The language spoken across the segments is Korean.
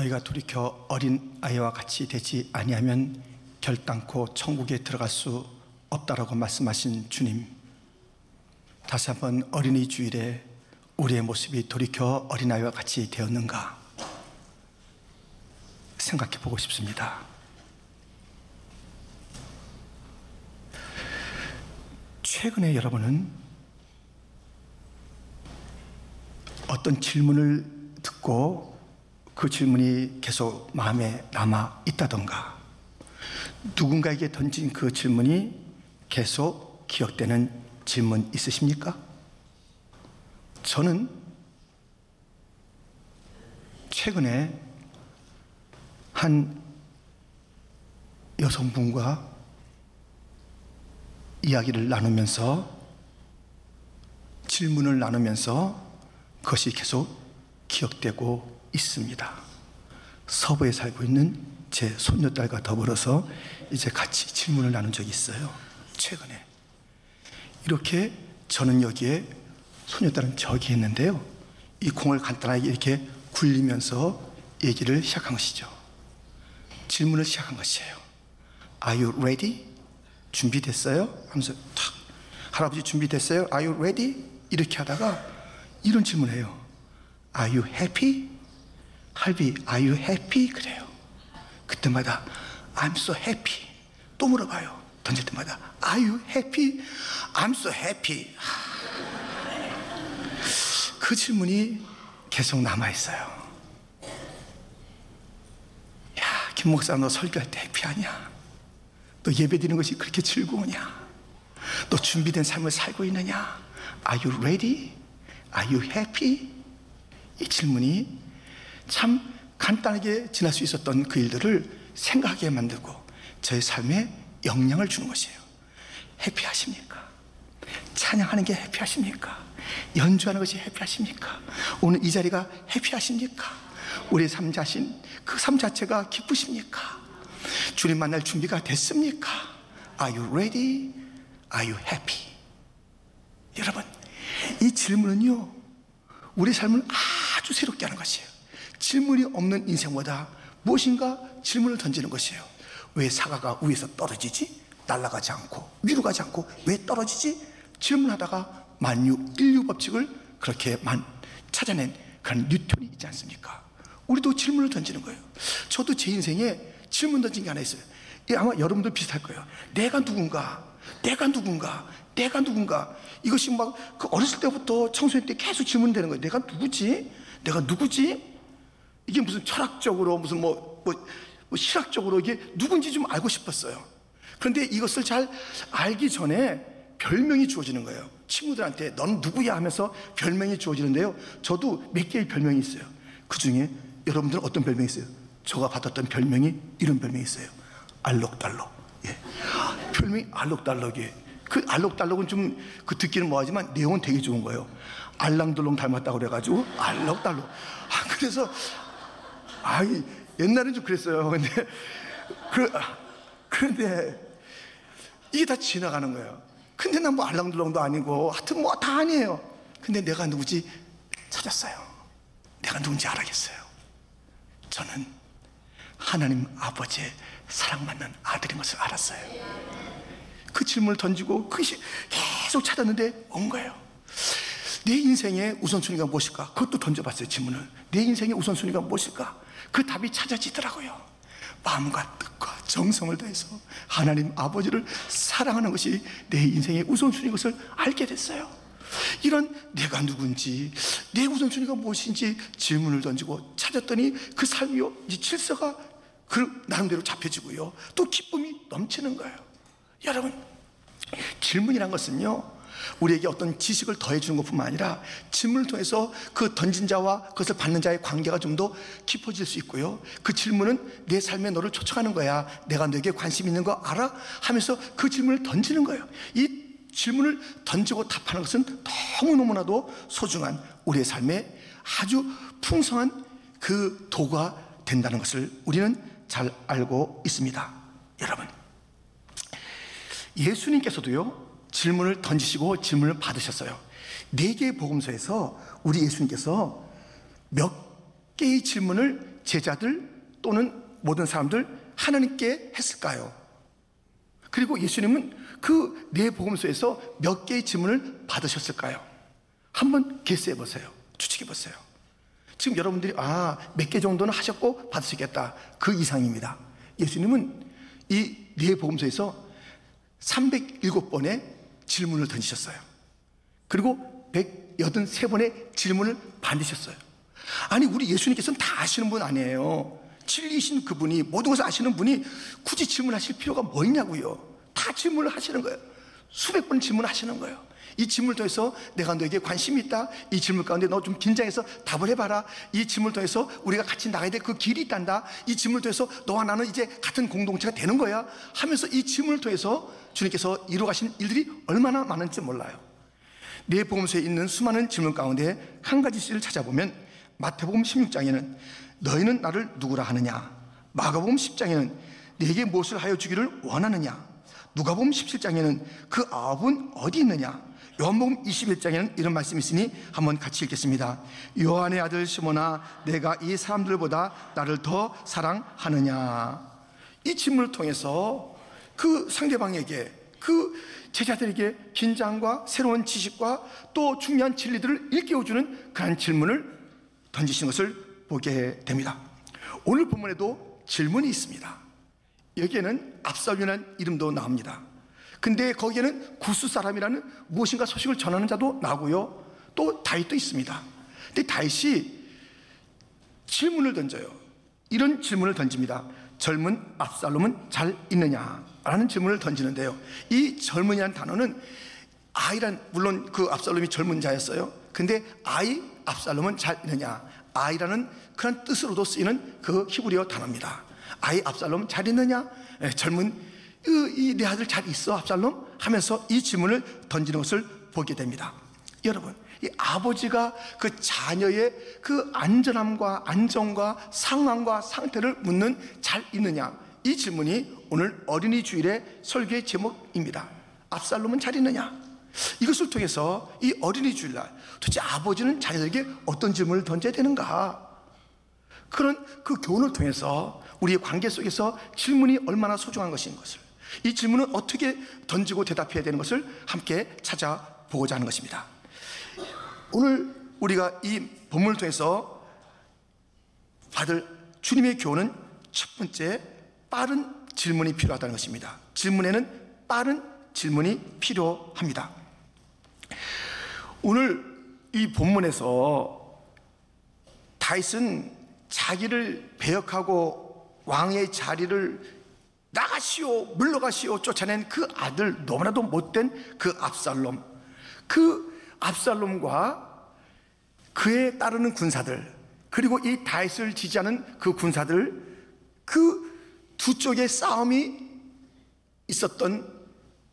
너희가 돌이켜 어린 아이와 같이 되지 아니하면 결단코 천국에 들어갈 수 없다라고 말씀하신 주님, 다시 한번 어린이 주일에 우리의 모습이 돌이켜 어린아이와 같이 되었는가 생각해 보고 싶습니다. 최근에 여러분은 어떤 질문을 듣고 그 질문이 계속 마음에 남아 있다던가, 누군가에게 던진 그 질문이 계속 기억되는 질문 있으십니까? 저는 최근에 한 여성분과 이야기를 나누면서, 질문을 나누면서 그것이 계속 기억되고 있습니다. 서부에 살고 있는 제 손녀딸과 더불어서 이제 같이 질문을 나눈 적이 있어요. 최근에 이렇게 저는 여기에, 손녀딸은 저기 있는데요, 이 공을 간단하게 이렇게 굴리면서 얘기를 시작한 것이죠. 질문을 시작한 것이에요. Are you ready? 준비됐어요? 하면서 탁, 할아버지 준비됐어요? Are you ready? 이렇게 하다가 이런 질문을 해요. Are you happy? 할비, Are you happy? 그래요. 그때마다 I'm so happy. 또 물어봐요. 던질 때마다 Are you happy? I'm so happy. 그 질문이 계속 남아있어요. 야, 김 목사, 너 설교할 때 해피하냐? 너 예배드리는 것이 그렇게 즐거우냐? 너 준비된 삶을 살고 있느냐? Are you ready? Are you happy? 이 질문이 참 간단하게 지날 수 있었던 그 일들을 생각하게 만들고 저의 삶에 영향을 주는 것이에요. 해피하십니까? 찬양하는 게 해피하십니까? 연주하는 것이 해피하십니까? 오늘 이 자리가 해피하십니까? 우리의 삶 자신, 그 삶 자체가 기쁘십니까? 주님 만날 준비가 됐습니까? Are you ready? Are you happy? 여러분, 이 질문은요, 우리 삶을 아주 새롭게 하는 것이에요. 질문이 없는 인생보다 무엇인가 질문을 던지는 것이에요. 왜 사과가 위에서 떨어지지? 날아가지 않고, 위로 가지 않고 왜 떨어지지? 질문하다가 만유 인류 법칙을 그렇게 찾아낸 그런 뉴턴이 있지 않습니까? 우리도 질문을 던지는 거예요. 저도 제 인생에 질문 던진 게 하나 있어요. 아마 여러분도 비슷할 거예요. 내가 누군가, 내가 누군가, 내가 누군가. 이것이 막 그 어렸을 때부터 청소년 때 계속 질문되는 거예요. 내가 누구지? 내가 누구지? 이게 무슨 철학적으로, 무슨 실학적으로 이게 누군지 좀 알고 싶었어요. 그런데 이것을 잘 알기 전에 별명이 주어지는 거예요. 친구들한테 넌 누구야 하면서 별명이 주어지는데요, 저도 몇 개의 별명이 있어요. 그 중에 여러분들은 어떤 별명이 있어요? 제가 받았던 별명이 이런 별명이 있어요. 알록달록. 예. 별명이 알록달록이에요. 그 알록달록은 좀 그 듣기는 뭐하지만 내용은 되게 좋은 거예요. 알랑들롱 닮았다고 그래가지고 알록달록. 그래서 옛날엔 좀 그랬어요. 그런데 이게 다 지나가는 거예요. 근데 난 뭐 알랑들롱도 아니고 하여튼 뭐 다 아니에요. 근데 내가 누구지 찾았어요. 내가 누군지 알아겠어요. 저는 하나님 아버지의 사랑받는 아들인 것을 알았어요. 그 질문을 던지고 그것이 계속 찾았는데 온 거예요. 내 인생의 우선순위가 무엇일까? 그것도 던져봤어요, 질문을. 내 인생의 우선순위가 무엇일까? 그 답이 찾아지더라고요. 마음과 뜻과 정성을 다해서 하나님 아버지를 사랑하는 것이 내 인생의 우선순위인 것을 알게 됐어요. 이런 내가 누군지, 내 우선순위가 무엇인지 질문을 던지고 찾았더니 그 삶이요, 이 질서가 그 나름대로 잡혀지고요, 또 기쁨이 넘치는 거예요. 여러분, 질문이란 것은요, 우리에게 어떤 지식을 더해주는 것뿐만 아니라 질문을 통해서 그 던진 자와 그것을 받는 자의 관계가 좀 더 깊어질 수 있고요, 그 질문은 내 삶에 너를 초청하는 거야. 내가 너에게 관심 있는 거 알아? 하면서 그 질문을 던지는 거예요. 이 질문을 던지고 답하는 것은 너무너무나도 소중한 우리의 삶에 아주 풍성한 그 도구가 된다는 것을 우리는 잘 알고 있습니다. 여러분, 예수님께서도요, 질문을 던지시고 질문을 받으셨어요. 4개의 복음서에서 우리 예수님께서 몇 개의 질문을 제자들 또는 모든 사람들 하나님께 했을까요? 그리고 예수님은 그 네 복음서에서 몇 개의 질문을 받으셨을까요? 한번 개수해 보세요. 추측해 보세요. 지금 여러분들이 몇 개 정도는 하셨고 받으시겠다, 그 이상입니다. 예수님은 이 네 복음서에서 307번의 질문을 던지셨어요. 그리고 183번의 질문을 받으셨어요. 아니, 우리 예수님께서는 다 아시는 분 아니에요. 진리이신 그분이, 모든 것을 아시는 분이 굳이 질문하실 필요가 뭐 있냐고요. 다 질문을 하시는 거예요. 수백 번 질문하시는 거예요. 이 질문을 통해서 내가 너에게 관심이 있다, 이 질문 가운데 너 좀 긴장해서 답을 해봐라, 이 질문을 통해서 우리가 같이 나가야 될 그 길이 있단다, 이 질문을 통해서 너와 나는 이제 같은 공동체가 되는 거야 하면서 이 질문을 통해서 주님께서 이루어가신 일들이 얼마나 많은지 몰라요. 네 복음서에 있는 수많은 질문 가운데 한 가지씩을 찾아보면, 마태복음 16장에는 너희는 나를 누구라 하느냐, 마가복음 10장에는 내게 무엇을 하여 주기를 원하느냐, 누가복음 17장에는 그 아홉은 어디 있느냐, 요한복음 21장에는 이런 말씀이 있으니 한번 같이 읽겠습니다. 요한의 아들 시몬아, 내가 이 사람들보다 나를 더 사랑하느냐. 이 질문을 통해서 그 상대방에게, 그 제자들에게 긴장과 새로운 지식과 또 중요한 진리들을 일깨워주는 그런 질문을 던지신 것을 보게 됩니다. 오늘 본문에도 질문이 있습니다. 여기에는 압살론이라는 이름도 나옵니다. 근데 거기에는 구스 사람이라는 무엇인가 소식을 전하는 자도 나오고요, 또 다윗도 있습니다. 근데 다윗이 질문을 던져요. 이런 질문을 던집니다. 젊은 압살롬은 잘 있느냐? 라는 질문을 던지는데요, 이 젊은이라는 단어는 아이란, 물론 그 압살롬이 젊은 자였어요. 근데 압살롬은 잘 있느냐, 아이라는 그런 뜻으로도 쓰이는 그 히브리어 단어입니다. 압살롬 잘 있느냐? 젊은 내 아들 잘 있어 압살롬? 하면서 이 질문을 던지는 것을 보게 됩니다. 여러분, 이 아버지가 그 자녀의 그 안전함과 안정과 상황과 상태를 묻는 잘 있느냐, 이 질문이 오늘 어린이 주일의 설교의 제목입니다. 압살롬은 잘 있느냐? 이것을 통해서 이 어린이 주일날 도대체 아버지는 자녀에게 어떤 질문을 던져야 되는가, 그런 그 교훈을 통해서 우리의 관계 속에서 질문이 얼마나 소중한 것인 것을, 이 질문은 어떻게 던지고 대답해야 되는 것을 함께 찾아보고자 하는 것입니다. 오늘 우리가 이 본문을 통해서 받을 주님의 교훈은 첫 번째, 빠른 질문이 필요하다는 것입니다. 질문에는 빠른 질문이 필요합니다. 오늘 이 본문에서 다윗은 자기를 배역하고 왕의 자리를 나가시오, 물러가시오 쫓아낸 그 아들, 너무나도 못된 그 압살롬, 그 압살롬과 그에 따르는 군사들, 그리고 이 다윗을 지지하는 그 군사들, 그 두 쪽의 싸움이 있었던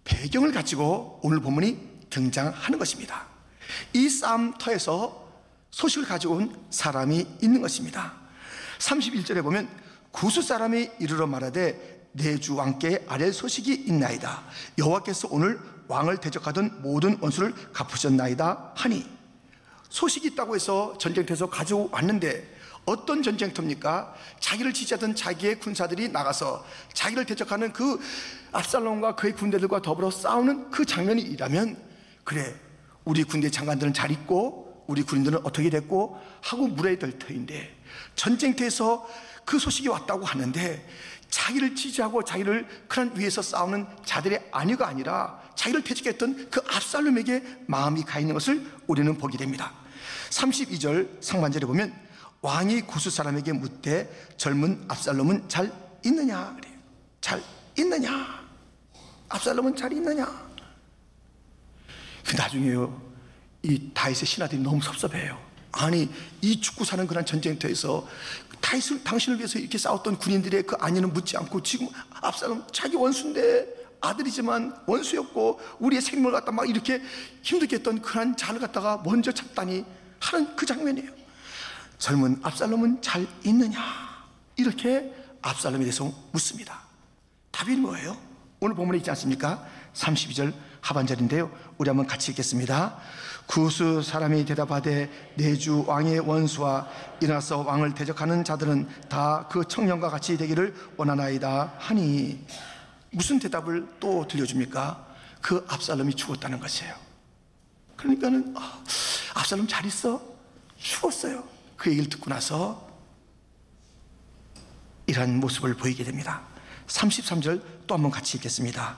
배경을 가지고 오늘 본문이 등장하는 것입니다. 이 싸움터에서 소식을 가지고 온 사람이 있는 것입니다. 31절에 보면 구스 사람이 이르러 말하되 내 주 왕께 아랠 소식이 있나이다. 여호와께서 오늘 왕을 대적하던 모든 원수를 갚으셨나이다 하니, 소식이 있다고 해서 전쟁터에서 가지고 왔는데 어떤 전쟁터입니까? 자기를 지지하던 자기의 군사들이 나가서 자기를 대적하는 그 압살롬과 그의 군대들과 더불어 싸우는 그 장면이라면, 그래, 우리 군대 장관들은 잘 있고 우리 군인들은 어떻게 됐고 하고 물어야 될 터인데, 전쟁터에서 그 소식이 왔다고 하는데 자기를 지지하고 자기를 그런 위에서 싸우는 자들의 아니가 아니라 자기를 대적했던 그 압살롬에게 마음이 가 있는 것을 우리는 보게 됩니다. 32절 상반절에 보면 왕이 구스 사람에게 묻되 젊은 압살롬은 잘 있느냐 그래요. 잘 있느냐, 압살롬은 잘 있느냐. 그 나중에요, 이 다윗의 신하들이 너무 섭섭해요. 아니, 이 죽고 사는 그런 전쟁터에서 다윗을, 당신을 위해서 이렇게 싸웠던 군인들의 그 안위는 묻지 않고 지금 압살롬 자기 원수인데, 아들이지만 원수였고 우리의 생명을 갖다 막 이렇게 힘들게 했던 그런 자를 갖다가 먼저 잡다니 하는 그 장면이에요. 젊은 압살롬은 잘 있느냐, 이렇게 압살롬에 대해서 묻습니다. 답이 뭐예요? 오늘 본문에 있지 않습니까? 32절 하반절인데요, 우리 한번 같이 읽겠습니다. 구스 사람이 대답하되 내 주 왕의 원수와 일어나서 왕을 대적하는 자들은 다 그 청년과 같이 되기를 원하나이다 하니. 무슨 대답을 또 들려줍니까? 그 압살롬이 죽었다는 것이에요. 그러니까는 압살롬 잘 있어? 죽었어요. 그 얘기를 듣고 나서 이런 모습을 보이게 됩니다. 33절 또 한번 같이 읽겠습니다.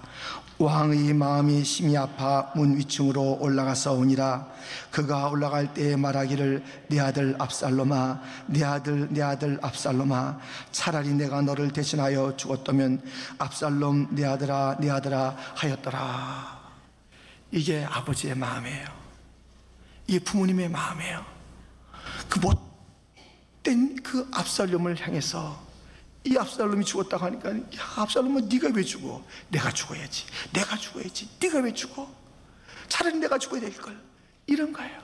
왕의 마음이 심히 아파 문 위층으로 올라가서오니라. 그가 올라갈 때에 말하기를 내 아들 압살롬아, 내 아들 압살롬아, 차라리 내가 너를 대신하여 죽었다면 압살롬 내 아들아 하였더라. 이게 아버지의 마음이에요. 이게 부모님의 마음이에요. 그 못된 그 압살롬을 향해서, 이 압살롬이 죽었다고 하니까, 야, 압살롬은 네가 왜 죽어? 내가 죽어야지. 네가 왜 죽어? 차라리 내가 죽어야 될걸. 이런 거예요.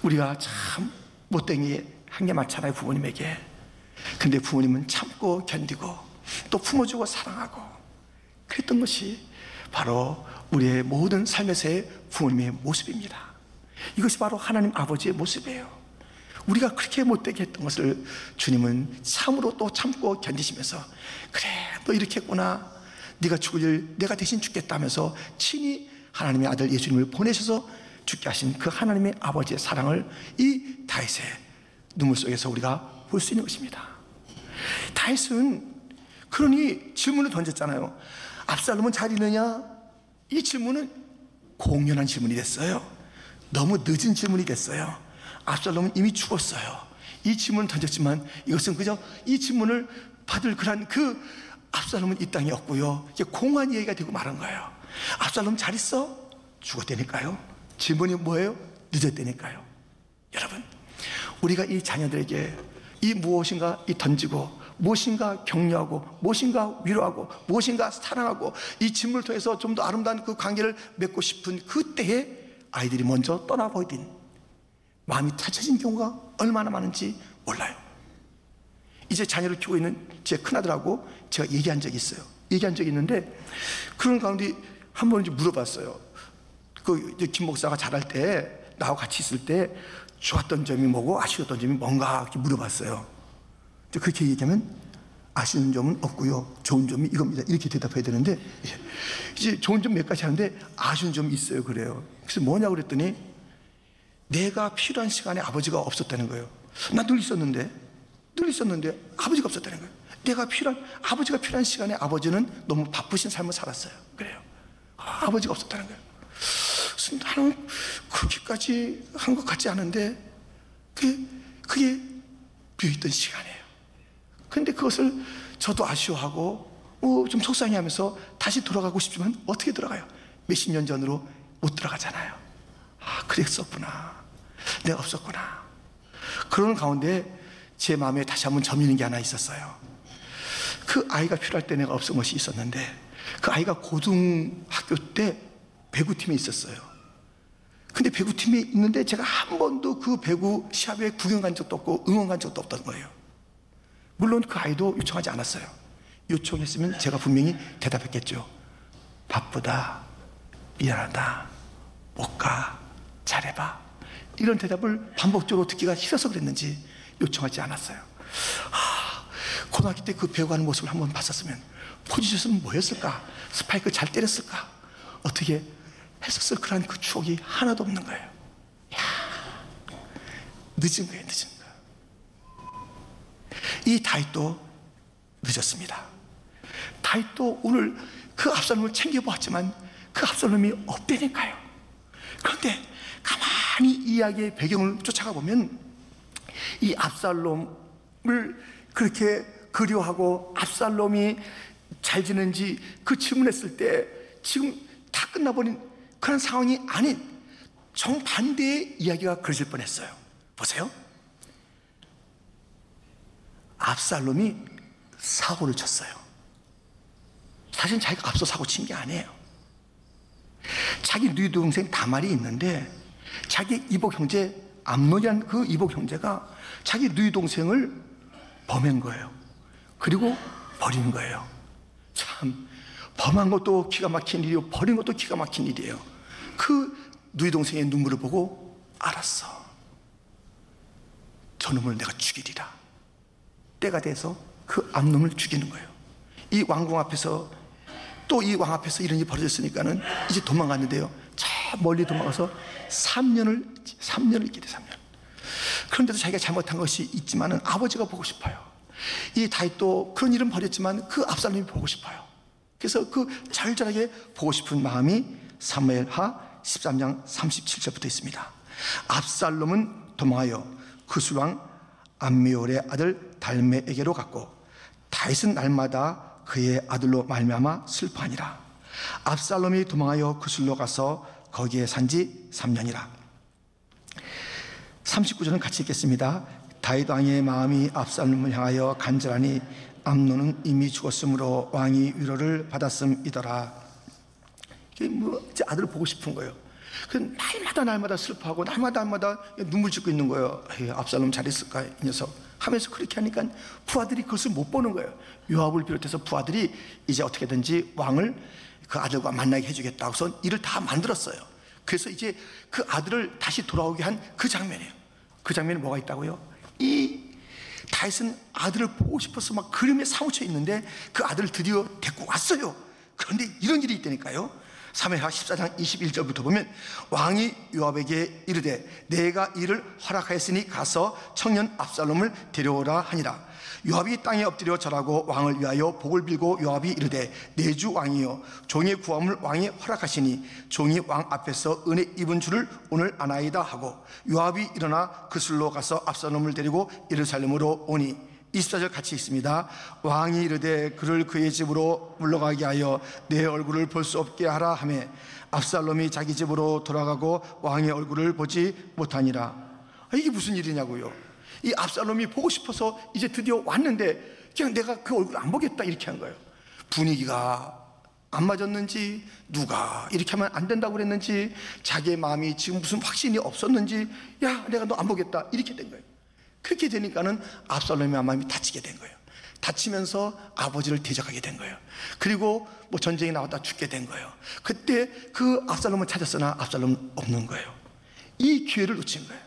우리가 참 못된 게 한 게 많잖아요, 부모님에게. 근데 부모님은 참고 견디고 또 품어주고 사랑하고 그랬던 것이 바로 우리의 모든 삶에서의 부모님의 모습입니다. 이것이 바로 하나님 아버지의 모습이에요. 우리가 그렇게 못되게 했던 것을 주님은 참으로 또 참고 견디시면서, 그래 너 이렇게 했구나, 네가 죽을 일 내가 대신 죽겠다면서 친히 하나님의 아들 예수님을 보내셔서 죽게 하신 그 하나님의 아버지의 사랑을 이 다윗의 눈물 속에서 우리가 볼 수 있는 것입니다. 다윗은 그러니 질문을 던졌잖아요. 압살롬은 잘 있느냐? 이 질문은 공연한 질문이 됐어요. 너무 늦은 질문이 됐어요. 압살롬은 이미 죽었어요. 이 질문을 던졌지만 이것은 그저 이 질문을 받을 그런 그 압살롬은 이 땅에 없고요, 이게 공허한 얘기가 되고 말한 거예요. 압살롬 잘 있어? 죽었다니까요. 질문이 뭐예요? 늦었다니까요. 여러분, 우리가 이 자녀들에게 이 무엇인가 이 던지고 무엇인가 격려하고 무엇인가 위로하고 무엇인가 사랑하고 이 질문을 통해서 좀 더 아름다운 그 관계를 맺고 싶은 그때에 아이들이 먼저 떠나버린 마음이 타쳐진 경우가 얼마나 많은지 몰라요. 이제 자녀를 키우고 있는 제 큰아들하고 제가 얘기한 적이 있어요. 얘기한 적이 있는데, 그런 가운데 한 번 이제 물어봤어요. 그 김 목사가 자랄 때 나하고 같이 있을 때 좋았던 점이 뭐고 아쉬웠던 점이 뭔가 이렇게 물어봤어요. 그렇게 얘기하면 아쉬운 점은 없고요, 좋은 점이 이겁니다, 이렇게 대답해야 되는데, 이제 좋은 점 몇 가지 하는데 아쉬운 점이 있어요. 그래요. 그래서 뭐냐고 그랬더니 내가 필요한 시간에 아버지가 없었다는 거예요. 나 늘 있었는데 아버지가 없었다는 거예요. 아버지가 필요한 시간에 아버지는 너무 바쁘신 삶을 살았어요. 그래요. 아버지가 없었다는 거예요. 그래서 나는 그렇게까지 한 것 같지 않은데 그게 비어있던 시간이에요. 그런데 그것을 저도 아쉬워하고 좀 속상해하면서 다시 돌아가고 싶지만 어떻게 돌아가요? 몇십 년 전으로 못 들어가잖아요. 그랬었구나, 내가 없었구나. 그런 가운데 제 마음에 다시 한번 저미는 게 하나 있었어요. 그 아이가 필요할 때 내가 없은 것이 있었는데, 그 아이가 고등학교 때 배구팀에 있었어요. 근데 배구팀에 있는데 제가 한 번도 그 배구 시합에 구경 간 적도 없고 응원 간 적도 없던 거예요. 물론 그 아이도 요청하지 않았어요. 요청했으면 제가 분명히 대답했겠죠. 바쁘다, 미안하다, 못 가, 잘해봐. 이런 대답을 반복적으로 듣기가 싫어서 그랬는지 요청하지 않았어요. 고등학교 때 그 배우하는 모습을 한번 봤었으면 포지션은 뭐였을까? 스파이크 잘 때렸을까? 어떻게 했었을 그런 그 추억이 하나도 없는 거예요. 늦은 거예요. 이 다윗도 늦었습니다. 다윗도 오늘 그 압살롬을 챙겨보았지만 그 압살롬이 없다니까요. 그런데 가만히 이 이야기의 배경을 쫓아가 보면 이 압살롬을 그렇게 그리워하고 압살롬이 잘 지는지 그 질문했을 때 지금 다 끝나버린 그런 상황이 아닌 정반대의 이야기가 그려질 뻔했어요. 보세요. 압살롬이 사고를 쳤어요. 사실 자기가 앞서 사고 친 게 아니에요. 자기 누이 동생 다말이 있는데 자기 이복 형제 암논이라는 그 이복 형제가 자기 누이 동생을 범한 거예요. 그리고 버린 거예요. 참 범한 것도 기가 막힌 일이요, 버린 것도 기가 막힌 일이에요. 그 누이 동생의 눈물을 보고 알았어. 저놈을 내가 죽이리라. 때가 돼서 그 암놈을 죽이는 거예요. 이 왕궁 앞에서, 또 이 왕 앞에서 이런 일이 벌어졌으니까는 이제 도망갔는데요, 저 멀리 도망가서 3년을 있게 돼. 3년. 그런데도 자기가 잘못한 것이 있지만은 아버지가 보고 싶어요. 이 다윗도 그런 일은 벌였지만 그 압살롬이 보고 싶어요. 그래서 그 절절하게 보고 싶은 마음이 사무엘하 13장 37절부터 있습니다. 압살롬은 도망하여 그술왕 암미올의 아들 달메에게로 갔고 다윗은 날마다 그의 아들로 말미암아 슬퍼하니라. 압살롬이 도망하여 그술로 가서 거기에 산지 3년이라. 39절은 같이 읽겠습니다. 다윗 왕의 마음이 압살롬을 향하여 간절하니 암논은 이미 죽었으므로 왕이 위로를 받았음이더라. 이게 뭐 이제 아들을 보고 싶은 거예요. 그 날마다 슬퍼하고 날마다 눈물 짓고 있는 거예요. 압살롬 잘 있을까 이 녀석 하면서 그렇게 하니까 부하들이 그것을 못 보는 거예요. 요압을 비롯해서 부하들이 이제 어떻게든지 왕을 그 아들과 만나게 해주겠다고 해서 일을 다 만들었어요. 그래서 이제 그 아들을 다시 돌아오게 한 그 장면이에요. 그 장면에 뭐가 있다고요? 이 다윗은 아들을 보고 싶어서 막 그림에 사무쳐 있는데 그 아들을 드디어 데리고 왔어요. 그런데 이런 일이 있다니까요. 사무엘하 14장 21절부터 보면 왕이 요압에게 이르되 내가 이를 허락하였으니 가서 청년 압살롬을 데려오라 하니라. 요압이 땅에 엎드려 절하고 왕을 위하여 복을 빌고 요압이 이르되 내 주 왕이여 종의 구함을 왕이 허락하시니 종이 왕 앞에서 은혜 입은 줄을 오늘 아나이다 하고 요압이 일어나 그술로 가서 압살롬을 데리고 예루살렘으로 오니 24절 같이 있습니다. 왕이 이르되 그를 그의 집으로 물러가게 하여 내 얼굴을 볼 수 없게 하라 하매 압살롬이 자기 집으로 돌아가고 왕의 얼굴을 보지 못하니라. 이게 무슨 일이냐고요. 이 압살롬이 보고 싶어서 이제 드디어 왔는데 그냥 내가 그 얼굴 안 보겠다 이렇게 한 거예요. 분위기가 안 맞았는지, 누가 이렇게 하면 안 된다고 그랬는지, 자기의 마음이 지금 무슨 확신이 없었는지, 야 내가 너 안 보겠다 이렇게 된 거예요. 그렇게 되니까는 압살롬의 마음이 다치게 된 거예요. 다치면서 아버지를 대적하게 된 거예요. 그리고 뭐 전쟁이 나왔다 죽게 된 거예요. 그때 그 압살롬을 찾았으나 압살롬은 없는 거예요. 이 기회를 놓친 거예요.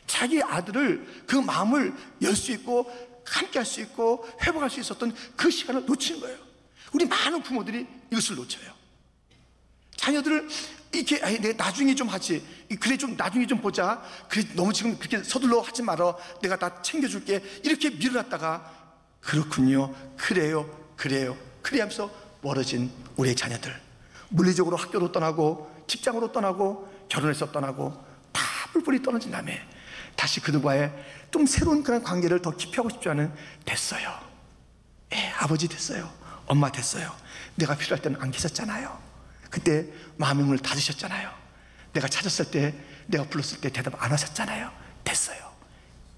자기 아들을 그 마음을 열 수 있고 함께 할 수 있고 회복할 수 있었던 그 시간을 놓친 거예요. 우리 많은 부모들이 이것을 놓쳐요. 자녀들을 이렇게 내가 나중에 좀 하지, 그래 좀 나중에 좀 보자, 그래 너무 지금 그렇게 서둘러 하지 말어, 내가 다 챙겨줄게 이렇게 미뤄놨다가 그렇군요, 그래요 그래 하면서 멀어진 우리의 자녀들, 물리적으로 학교로 떠나고 직장으로 떠나고 결혼해서 떠나고 다 뿔뿔이 떨어진 다음에 다시 그들과의 좀 새로운 그런 관계를 더 깊이 하고 싶지 않은 됐어요. 아버지 됐어요. 엄마 됐어요. 내가 필요할 때는 안 계셨잖아요. 그때 마음의 문을 닫으셨잖아요. 내가 찾았을 때, 내가 불렀을 때 대답 안 하셨잖아요. 됐어요.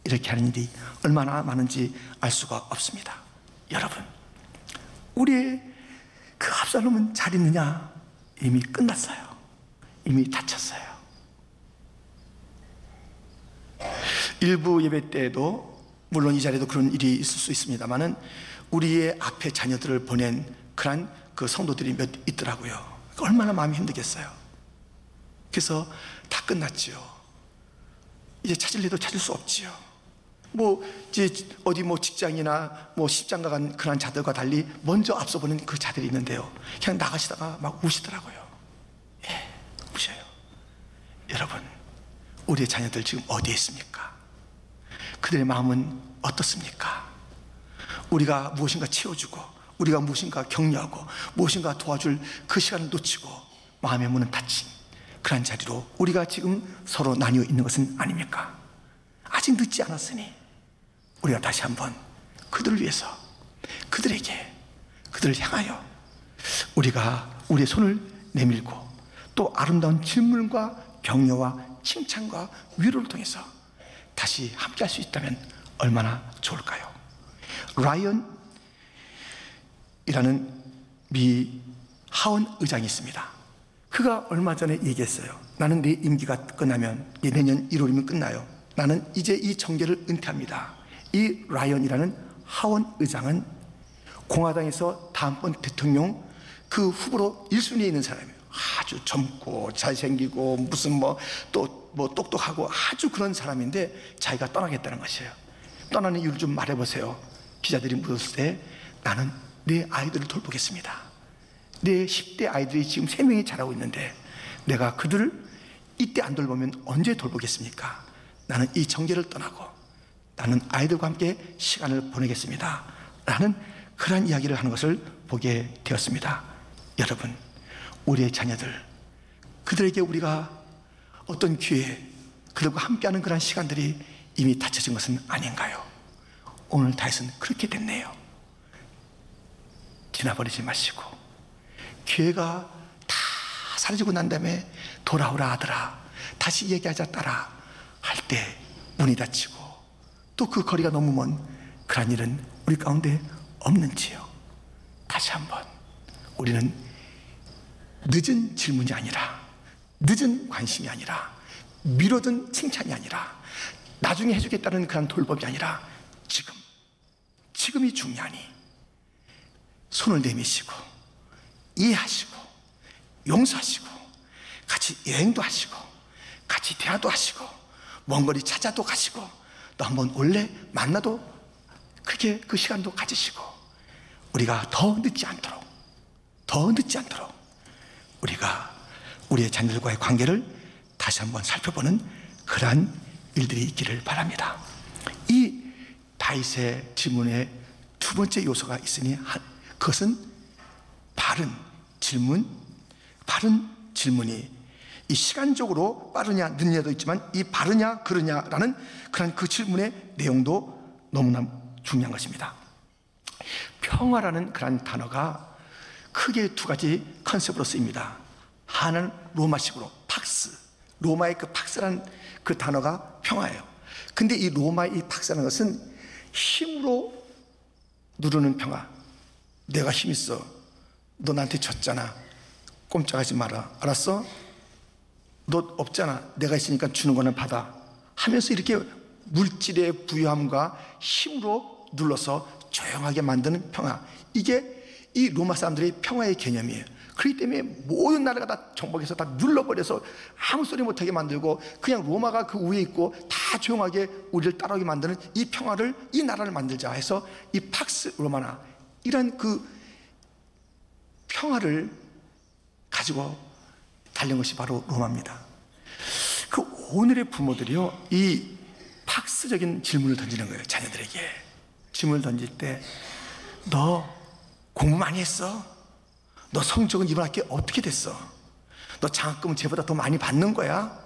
이렇게 하는 일이 얼마나 많은지 알 수가 없습니다. 여러분, 우리의 그 압살롬은 잘 있느냐? 이미 끝났어요. 이미 다쳤어요. 일부 예배 때에도 물론 이 자리에도 그런 일이 있을 수 있습니다만은 우리의 앞에 자녀들을 보낸 그런 그 성도들이 몇 있더라고요. 얼마나 마음이 힘들겠어요. 그래서 다 끝났지요. 이제 찾을래도 찾을 수 없지요. 뭐 이제 어디 뭐 직장이나 뭐 십장가 간 그런 자들과 달리 먼저 앞서보는 그 자들이 있는데요, 그냥 나가시다가 막 우시더라고요. 우셔요. 여러분, 우리의 자녀들 지금 어디에 있습니까? 그들의 마음은 어떻습니까? 우리가 무엇인가 채워주고, 우리가 무엇인가 격려하고, 무엇인가 도와줄 그 시간을 놓치고 마음의 문은 닫힌 그런 자리로 우리가 지금 서로 나뉘어 있는 것은 아닙니까? 아직 늦지 않았으니 우리가 다시 한번 그들을 위해서, 그들에게, 그들을 향하여 우리가 우리의 손을 내밀고 또 아름다운 질문과 격려와 칭찬과 위로를 통해서 다시 함께 할 수 있다면 얼마나 좋을까요? 라이언이라는 미 하원 의장이 있습니다. 그가 얼마 전에 얘기했어요. 나는 내 임기가 끝나면, 내년 1월이면 끝나요. 나는 이제 이 정계를 은퇴합니다. 이 라이언이라는 하원 의장은 공화당에서 다음번 대통령 그 후보로 1순위에 있는 사람이에요. 아주 젊고 잘생기고 무슨 뭐 똑똑하고 아주 그런 사람인데 자기가 떠나겠다는 것이에요. 떠나는 이유를 좀 말해보세요. 기자들이 물었을 때 나는 내 아이들을 돌보겠습니다. 내 10대 아이들이 지금 3명이 자라고 있는데 내가 그들을 이때 안 돌보면 언제 돌보겠습니까? 나는 이 정계를 떠나고 나는 아이들과 함께 시간을 보내겠습니다 라는 그런 이야기를 하는 것을 보게 되었습니다. 여러분, 우리의 자녀들, 그들에게 우리가 어떤 기회, 그들과 함께하는 그런 시간들이 이미 닫혀진 것은 아닌가요? 오늘 다윗은 그렇게 됐네요. 지나버리지 마시고 기회가 다 사라지고 난 다음에 돌아오라 아들아, 다시 얘기하자 딸아 할 때 문이 닫히고 또 그 거리가 너무 먼 그런 일은 우리 가운데 없는지요? 다시 한번 우리는 늦은 질문이 아니라, 늦은 관심이 아니라, 미뤄둔 칭찬이 아니라, 나중에 해주겠다는 그런 돌봄이 아니라 지금이 중요하니 손을 내미시고 이해하시고 용서하시고 같이 여행도 하시고 같이 대화도 하시고 먼 거리 찾아도 가시고 또 한번 원래 만나도 그렇게 그 시간도 가지시고 우리가 더 늦지 않도록 우리가 우리의 자녀들과의 관계를 다시 한번 살펴보는 그러한 일들이 있기를 바랍니다. 이 다윗의 질문에 두 번째 요소가 있으니 그것은 바른 질문이 이 시간적으로 빠르냐 늦냐도 있지만 이 바르냐 그르냐라는 그런 그 질문의 내용도 너무나 중요한 것입니다. 평화라는 그런 단어가 크게 두 가지 컨셉으로 쓰입니다. 하나는 로마식으로 팍스, 로마의 그 팍스라는 그 단어가 평화예요. 근데 이 로마의 이 팍스라는 것은 힘으로 누르는 평화. 내가 힘 있어, 너 나한테 졌잖아, 꼼짝하지 마라, 알았어? 너 없잖아, 내가 있으니까 주는 거는 받아 하면서 이렇게 물질의 부유함과 힘으로 눌러서 조용하게 만드는 평화, 이게 이 로마 사람들의 평화의 개념이에요. 그렇기 때문에 모든 나라가 다 정복해서 다 눌러버려서 아무 소리 못하게 만들고 그냥 로마가 그 위에 있고 다 조용하게 우리를 따라오게 만드는 이 평화를, 이 나라를 만들자 해서 이 팍스 로마나 이런 그 평화를 가지고 달린 것이 바로 로마입니다. 그 오늘의 부모들이요, 이 팍스적인 질문을 던지는 거예요. 자녀들에게 질문을 던질 때 너 공부 많이 했어? 너 성적은 이번 학기에 어떻게 됐어? 너 장학금은 쟤보다 더 많이 받는 거야?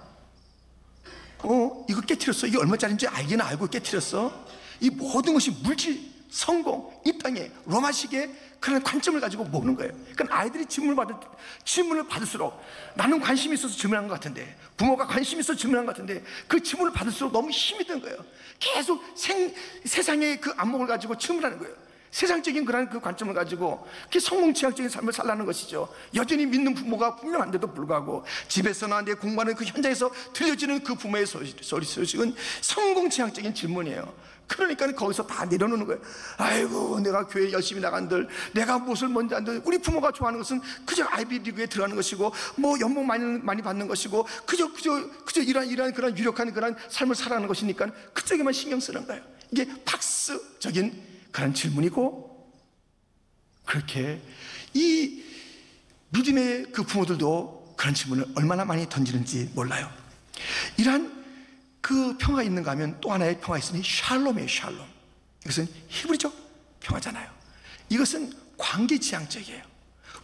이거 깨트렸어? 이게 얼마짜리인지 알기는 알고 깨트렸어? 이 모든 것이 물질, 성공, 이 땅에 로마식의 그런 관점을 가지고 먹는 거예요. 그러니까 아이들이 질문을 받을수록 나는 관심이 있어서 질문한 것 같은데, 부모가 관심이 있어서 질문한 것 같은데 그 질문을 받을수록 너무 힘이 든 거예요. 계속 세상의 그 안목을 가지고 질문하는 거예요. 세상적인 그런 그 관점을 가지고 그게 성공지향적인 삶을 살라는 것이죠. 여전히 믿는 부모가 분명한데도 불구하고 집에서나 내 공부하는 그 현장에서 들려지는 그 부모의 소식은 성공지향적인 질문이에요. 그러니까 거기서 다 내려놓는 거예요. 아이고, 내가 교회 열심히 나간들, 내가 무엇을 먼저 한들, 우리 부모가 좋아하는 것은 그저 아이비리그에 들어가는 것이고 뭐 연봉 많이 받는 것이고 그저 이러한 그런 유력한 그런 삶을 살아가는 것이니까 그쪽에만 신경 쓰는 거예요. 이게 팍스적인 그런 질문이고, 그렇게 이 믿음의 그 부모들도 그런 질문을 얼마나 많이 던지는지 몰라요. 이러한 그 평화가 있는가 하면 또 하나의 평화가 있으니 샬롬이에요. 샬롬. 이것은 히브리적 평화잖아요. 이것은 관계지향적이에요.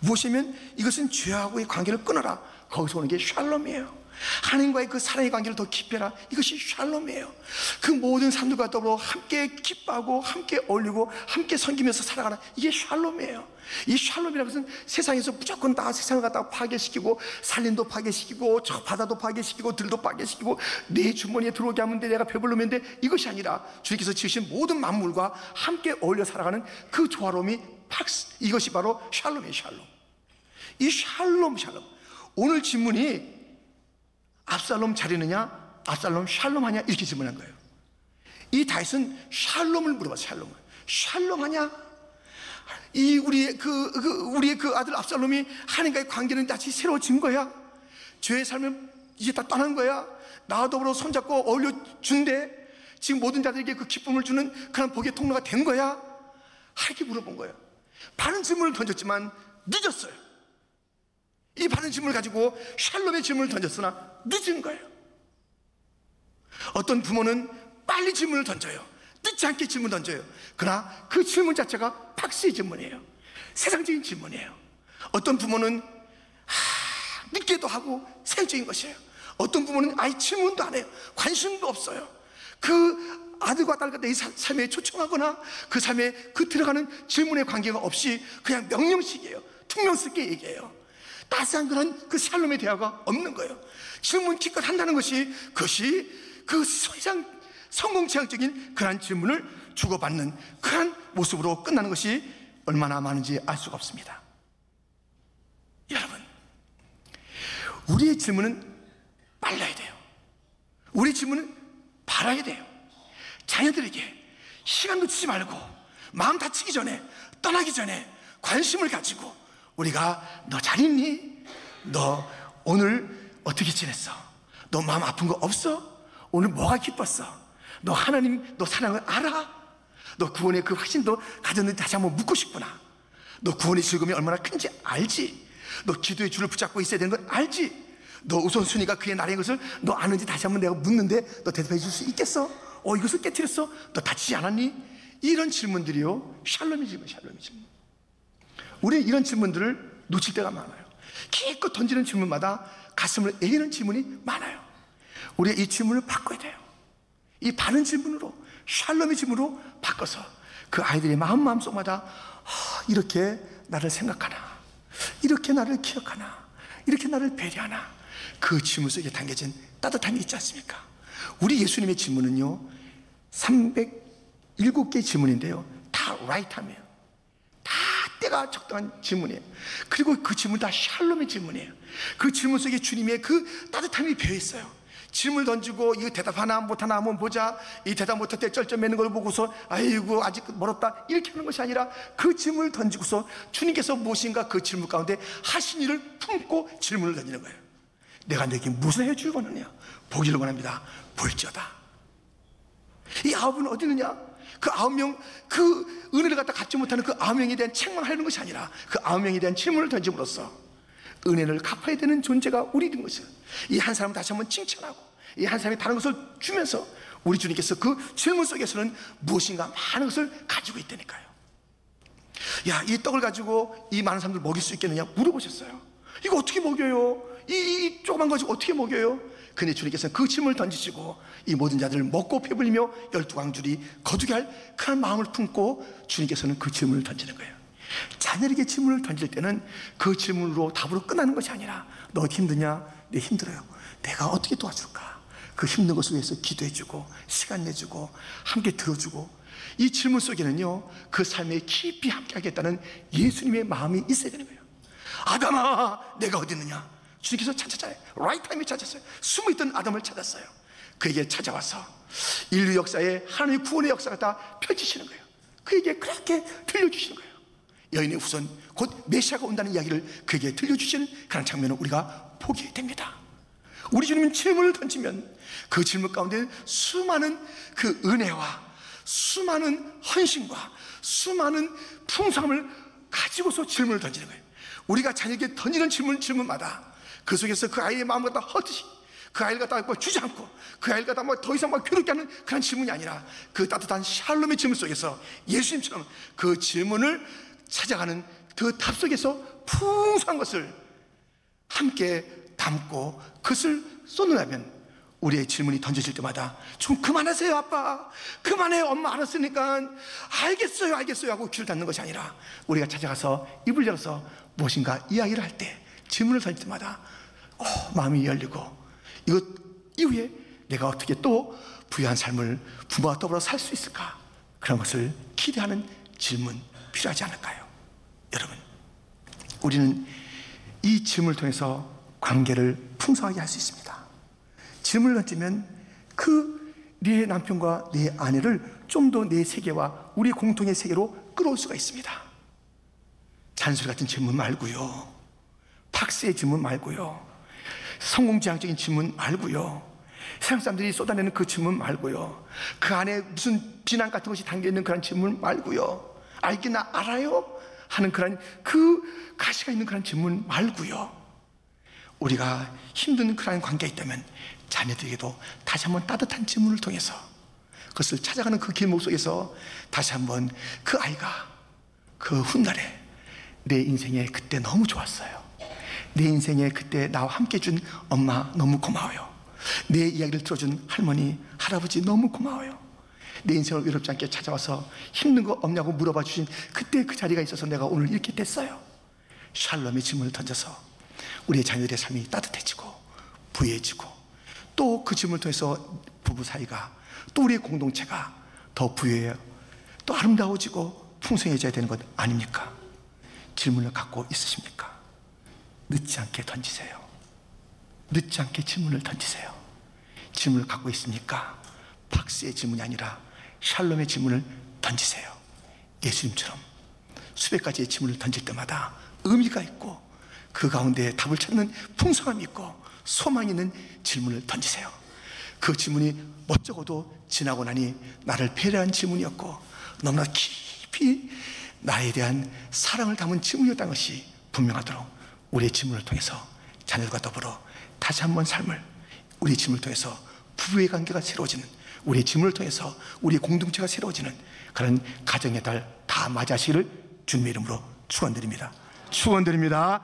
무엇이면 이것은 죄하고의 관계를 끊어라, 거기서 오는 게 샬롬이에요. 하나님과의 그 사랑의 관계를 더 깊이 해라, 이것이 샬롬이에요. 그 모든 사람들과 더불어 함께 기뻐하고 함께 어울리고 함께 섬기면서 살아가라, 이게 샬롬이에요. 이 샬롬이라는 것은 세상에서 무조건 다 세상을 갖다가 파괴시키고 산림도 파괴시키고 저 바다도 파괴시키고 들도 파괴시키고 내 주머니에 들어오게 하면 돼, 내가 배불르면 돼, 이것이 아니라 주님께서 지으신 모든 만물과 함께 어울려 살아가는 그 조화로움이 이것이 바로 샬롬이에요. 샬롬. 이 샬롬. 오늘 질문이 압살롬 잘했느냐, 압살롬 샬롬하냐, 이렇게 질문한 거예요. 이 다윗은 샬롬을 물어봤어요. 샬롬하냐? 우리의 그 아들 압살롬이 하나님과의 관계는 다시 새로워진 거야? 죄의 삶을 이제 다 떠난 거야? 나와 더불어 손잡고 어울려 준대? 지금 모든 자들에게 그 기쁨을 주는 그런 복의 통로가 된 거야? 하나님께 물어본 거예요. 바른 질문을 던졌지만 늦었어요. 이 바른 질문을 가지고 샬롬의 질문을 던졌으나 늦은 거예요. 어떤 부모는 빨리 질문을 던져요. 늦지 않게 질문 던져요. 그러나 그 질문 자체가 박스의 질문이에요. 세상적인 질문이에요. 어떤 부모는 늦게도 하고 세상적인 것이에요. 어떤 부모는 아예 질문도 안 해요. 관심도 없어요. 그 아들과 딸과 내 삶에 초청하거나 그 삶에 그 들어가는 질문의 관계가 없이 그냥 명령식이에요. 퉁명스럽게 얘기해요. 따스한 그런 그 샬롬의 대화가 없는 거예요. 질문 기껏 한다는 것이 그것이 그 세상 성공체형적인 그런 질문을 주고받는 그런 모습으로 끝나는 것이 얼마나 많은지 알 수가 없습니다. 여러분, 우리의 질문은 빨라야 돼요. 우리의 질문은 바라야 돼요. 자녀들에게 시간 놓치지 말고 마음 다치기 전에, 떠나기 전에 관심을 가지고 우리가 너 잘 있니? 너 오늘 어떻게 지냈어? 너 마음 아픈 거 없어? 오늘 뭐가 기뻤어? 너 하나님, 너 사랑을 알아? 너 구원의 그 확신도 가졌는데 다시 한번 묻고 싶구나. 너 구원의 즐거움이 얼마나 큰지 알지? 너 기도의 줄을 붙잡고 있어야 되는 걸 알지? 너 우선순위가 그의 나라인 것을 너 아는지 다시 한번 내가 묻는데 너 대답해 줄 수 있겠어? 이것을 깨뜨렸어? 너 다치지 않았니? 이런 질문들이요, 샬롬의 질문, 샬롬의 질문. 우리 이런 질문들을 놓칠 때가 많아요. 기껏 던지는 질문마다 가슴을 애리는 질문이 많아요. 우리가 이 질문을 바꿔야 돼요. 이 바른 질문으로, 샬롬의 질문으로 바꿔서 그 아이들의 마음속마다 이렇게 나를 생각하나, 이렇게 나를 기억하나, 이렇게 나를 배려하나, 그 질문 속에 담겨진 따뜻함이 있지 않습니까? 우리 예수님의 질문은요 307개의 질문인데요 다 라이트함이에요. 다 때가 적당한 질문이에요. 그리고 그 질문 다 샬롬의 질문이에요. 그 질문 속에 주님의 그 따뜻함이 배어있어요. 질문을 던지고 이거 대답하나 못하나 한번 보자, 이 대답 못할 때 쩔쩔매는 걸 보고서 아이고 아직 멀었다 이렇게 하는 것이 아니라 그 질문을 던지고서 주님께서 무엇인가 그 질문 가운데 하신 일을 품고 질문을 던지는 거예요. 내가 너에게 무엇을 해주기 원하느냐? 보기를 원합니다. 볼지어다. 이 9은 어디 있느냐? 그 9명, 그 은혜를 갖다 갖지 못하는 그 9명에 대한 책망하려는 것이 아니라 그 9명에 대한 질문을 던짐으로써 은혜를 갚아야 되는 존재가 우리 된 것이에요. 이 한 사람을 다시 한번 칭찬하고 이 한 사람이 다른 것을 주면서 우리 주님께서 그 질문 속에서는 무엇인가 많은 것을 가지고 있다니까요. 야, 이 떡을 가지고 이 많은 사람들 먹일 수 있겠느냐 물어보셨어요. 이거 어떻게 먹여요? 이 조그만 거 가지고 어떻게 먹여요? 근데 주님께서는 그 질문을 던지시고 이 모든 자들을 먹고 배불리며 12광줄이 거두게 할 그런 마음을 품고 주님께서는 그 질문을 던지는 거예요. 자녀에게 질문을 던질 때는 그 질문으로 답으로 끝나는 것이 아니라 너 힘드냐? 네, 힘들어요. 내가 어떻게 도와줄까? 그 힘든 것을 위해서 기도해주고 시간 내주고 함께 들어주고, 이 질문 속에는요 그 삶에 깊이 함께 하겠다는 예수님의 마음이 있어야 되는 거예요. 아담아, 내가 어디 있느냐? 주님께서 찾았잖아요. 라이트 타임에 찾았어요. 숨어있던 아담을 찾았어요. 그에게 찾아와서 인류 역사에 하나님의 구원의 역사가 다 펼치시는 거예요. 그에게 그렇게 들려주시는 거예요. 여인의 후손 곧 메시아가 온다는 이야기를 그에게 들려주시는 그런 장면을 우리가 보게 됩니다. 우리 주님은 질문을 던지면 그 질문 가운데 수많은 그 은혜와 수많은 헌신과 수많은 풍성함을 가지고서 질문을 던지는 거예요. 우리가 자녀에게 던지는 질문마다 그 속에서 그 아이의 마음을 갖다 헛듯이 그 아이를 갖다 주지 않고 그 아이를 갖다 더 이상 괴롭게 하는 그런 질문이 아니라 그 따뜻한 샬롬의 질문 속에서 예수님처럼 그 질문을 찾아가는 그 답 속에서 풍성한 것을 함께 담고 그것을 쏟아내면 우리의 질문이 던져질 때마다 좀 그만하세요 아빠, 그만해요 엄마, 알았으니까 알겠어요 하고 귀를 닫는 것이 아니라 우리가 찾아가서 입을 열어서 무엇인가 이야기를 할 때 질문을 던질 때마다 마음이 열리고 이것 이후에 내가 어떻게 또 부유한 삶을 부모와 더불어 살 수 있을까, 그런 것을 기대하는 질문 필요하지 않을까요? 여러분, 우리는 이 질문을 통해서 관계를 풍성하게 할 수 있습니다. 질문을 던지면 네 남편과 네 아내를 좀 더 내 세계와 우리 공통의 세계로 끌어올 수가 있습니다. 잔소리 같은 질문 말고요, 박스의 질문 말고요, 성공지향적인 질문 말고요, 세상 사람들이 쏟아내는 그 질문 말고요, 그 안에 무슨 비난 같은 것이 담겨있는 그런 질문 말고요, 알기나 알아요? 하는 그런 그 가시가 있는 그런 질문 말고요, 우리가 힘든 그런 관계가 있다면 자녀들에게도 다시 한번 따뜻한 질문을 통해서 그것을 찾아가는 그 길목 속에서 다시 한번 그 아이가 그 훗날에 내 인생에 그때 너무 좋았어요, 내 인생에 그때 나와 함께 해준 엄마 너무 고마워요, 내 이야기를 들어준 할머니 할아버지 너무 고마워요, 내 인생을 외롭지 않게 찾아와서 힘든 거 없냐고 물어봐 주신 그때 그 자리가 있어서 내가 오늘 이렇게 됐어요. 샬롬의 질문을 던져서 우리의 자녀들의 삶이 따뜻해지고 부유해지고, 또 그 질문을 통해서 부부 사이가, 또 우리의 공동체가 더 부유해요, 또 아름다워지고 풍성해져야 되는 것 아닙니까? 질문을 갖고 있으십니까? 늦지 않게 던지세요. 늦지 않게 질문을 던지세요. 질문을 갖고 있습니까? 박스의 질문이 아니라 샬롬의 질문을 던지세요. 예수님처럼 수백 가지의 질문을 던질 때마다 의미가 있고 그 가운데 답을 찾는 풍성함이 있고 소망이 있는 질문을 던지세요. 그 질문이 멋쩍어도 지나고 나니 나를 배려한 질문이었고 너무나 깊이 나에 대한 사랑을 담은 질문이었다는 것이 분명하도록 우리의 질문을 통해서 자녀들과 더불어 다시 한번 삶을, 우리의 질문을 통해서 부부의 관계가 새로워지는, 우리의 질문을 통해서 우리의 공동체가 새로워지는 그런 가정의 달 다 맞이하시기를 주님의 이름으로 축원드립니다. 축원드립니다.